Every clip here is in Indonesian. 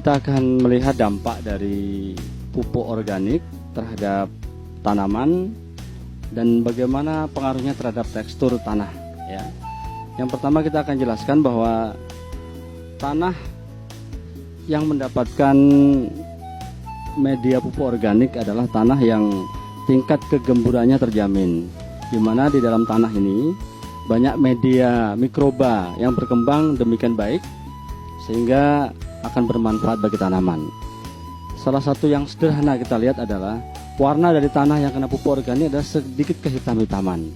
kita akan melihat dampak dari pupuk organik terhadap tanaman dan bagaimana pengaruhnya terhadap tekstur tanah ya. Yang pertama kita akan jelaskan bahwa tanah yang mendapatkan media pupuk organik adalah tanah yang tingkat kegemburannya terjamin, di mana di dalam tanah ini banyak media mikroba yang berkembang demikian baik sehingga akan bermanfaat bagi tanaman. Salah satu yang sederhana kita lihat adalah warna dari tanah yang kena pupuk organik adalah sedikit kehitam-hitaman.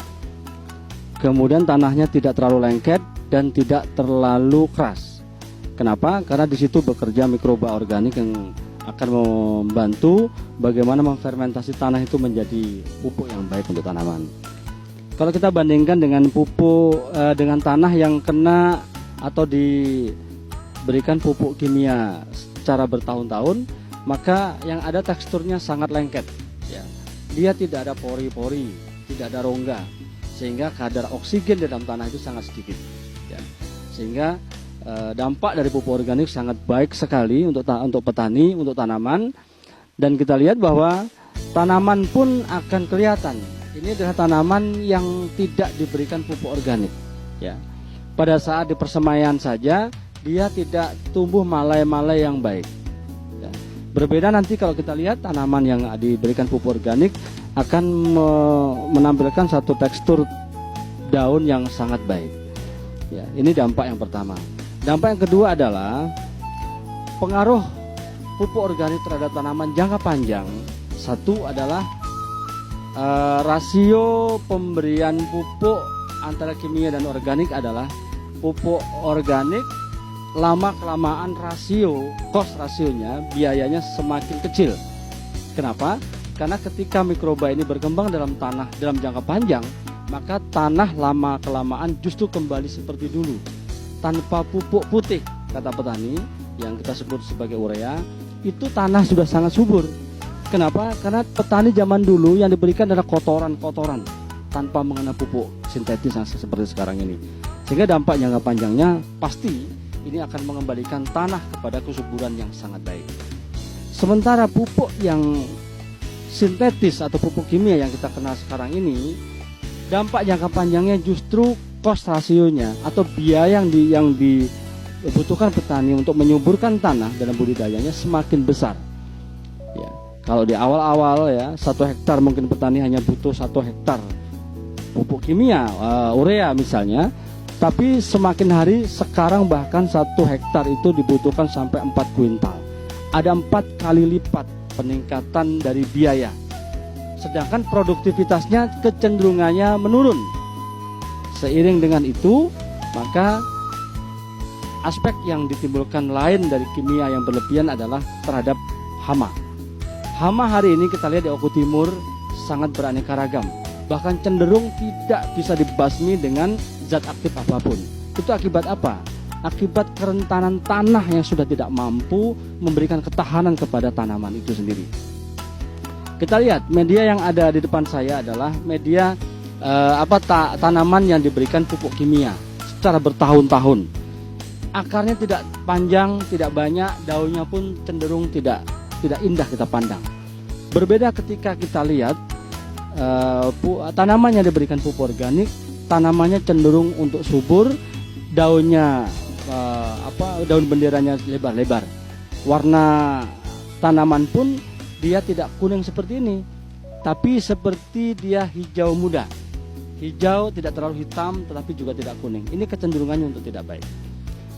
Kemudian tanahnya tidak terlalu lengket dan tidak terlalu keras. Kenapa? Karena di situ bekerja mikroba organik yang akan membantu bagaimana memfermentasi tanah itu menjadi pupuk yang baik untuk tanaman. Kalau kita bandingkan dengan pupuk dengan tanah yang kena atau diberikan pupuk kimia secara bertahun-tahun, maka yang ada teksturnya sangat lengket ya. Dia tidak ada pori-pori, tidak ada rongga, sehingga kadar oksigen di dalam tanah itu sangat sedikit ya. Sehingga dampak dari pupuk organik sangat baik sekali untuk petani, untuk tanaman. Dan kita lihat bahwa tanaman pun akan kelihatan. Ini adalah tanaman yang tidak diberikan pupuk organik ya. Pada saat di persemaian saja dia tidak tumbuh malai-malai yang baik ya. Berbeda nanti kalau kita lihat tanaman yang diberikan pupuk organik akan menampilkan satu tekstur daun yang sangat baik ya. Ini dampak yang pertama. Dampak yang kedua adalah pengaruh pupuk organik terhadap tanaman jangka panjang. Satu adalah rasio pemberian pupuk antara kimia dan organik adalah pupuk organik lama-kelamaan cost rasionya, biayanya semakin kecil. Kenapa? Karena ketika mikroba ini berkembang dalam tanah dalam jangka panjang, maka tanah lama-kelamaan justru kembali seperti dulu. Tanpa pupuk putih, kata petani, yang kita sebut sebagai urea, itu tanah sudah sangat subur. Kenapa? Karena petani zaman dulu yang diberikan adalah kotoran-kotoran tanpa mengenai pupuk sintetis yang seperti sekarang ini. Sehingga dampak jangka panjangnya pasti ini akan mengembalikan tanah kepada kesuburan yang sangat baik. Sementara pupuk yang sintetis atau pupuk kimia yang kita kenal sekarang ini, dampak jangka panjangnya justru cost rasionya atau biaya yang dibutuhkan petani untuk menyuburkan tanah dalam budidayanya semakin besar ya. Kalau di awal-awal ya 1 hektar mungkin petani hanya butuh 1 hektar pupuk kimia urea misalnya, tapi semakin hari sekarang bahkan 1 hektar itu dibutuhkan sampai 4 kuintal. Ada 4 kali lipat peningkatan dari biaya, sedangkan produktivitasnya kecenderungannya menurun. Seiring dengan itu, maka aspek yang ditimbulkan lain dari kimia yang berlebihan adalah terhadap hama. Hama hari ini kita lihat di Oku Timur sangat beraneka ragam, bahkan cenderung tidak bisa dibasmi dengan zat aktif apapun. Itu akibat apa? Akibat kerentanan tanah yang sudah tidak mampu memberikan ketahanan kepada tanaman itu sendiri. Kita lihat media yang ada di depan saya adalah media tanaman yang diberikan pupuk kimia secara bertahun-tahun. Akarnya tidak panjang, tidak banyak, daunnya pun cenderung tidak indah kita pandang. Berbeda ketika kita lihat tanaman yang diberikan pupuk organik, tanamannya cenderung untuk subur, daunnya daun benderanya lebar-lebar. Warna tanaman pun dia tidak kuning seperti ini, tapi seperti dia hijau muda. Hijau tidak terlalu hitam tetapi juga tidak kuning. Ini kecenderungannya untuk tidak baik.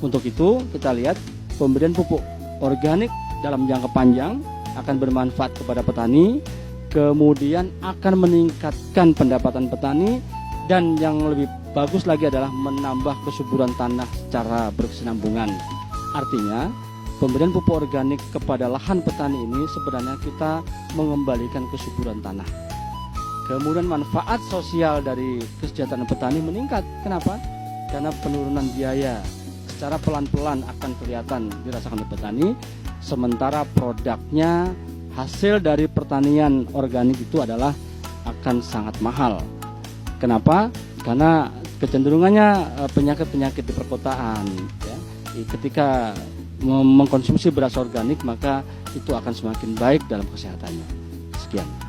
Untuk itu kita lihat pemberian pupuk organik dalam jangka panjang akan bermanfaat kepada petani, kemudian akan meningkatkan pendapatan petani, dan yang lebih bagus lagi adalah menambah kesuburan tanah secara berkesinambungan. Artinya pemberian pupuk organik kepada lahan petani ini sebenarnya kita mengembalikan kesuburan tanah. Kemudian manfaat sosial dari kesejahteraan petani meningkat. Kenapa? Karena penurunan biaya secara pelan-pelan akan kelihatan dirasakan oleh petani, sementara produknya, hasil dari pertanian organik itu adalah akan sangat mahal. Kenapa? Karena kecenderungannya penyakit-penyakit di perkotaan ya. Ketika mengkonsumsi beras organik, maka itu akan semakin baik dalam kesehatannya. Sekian.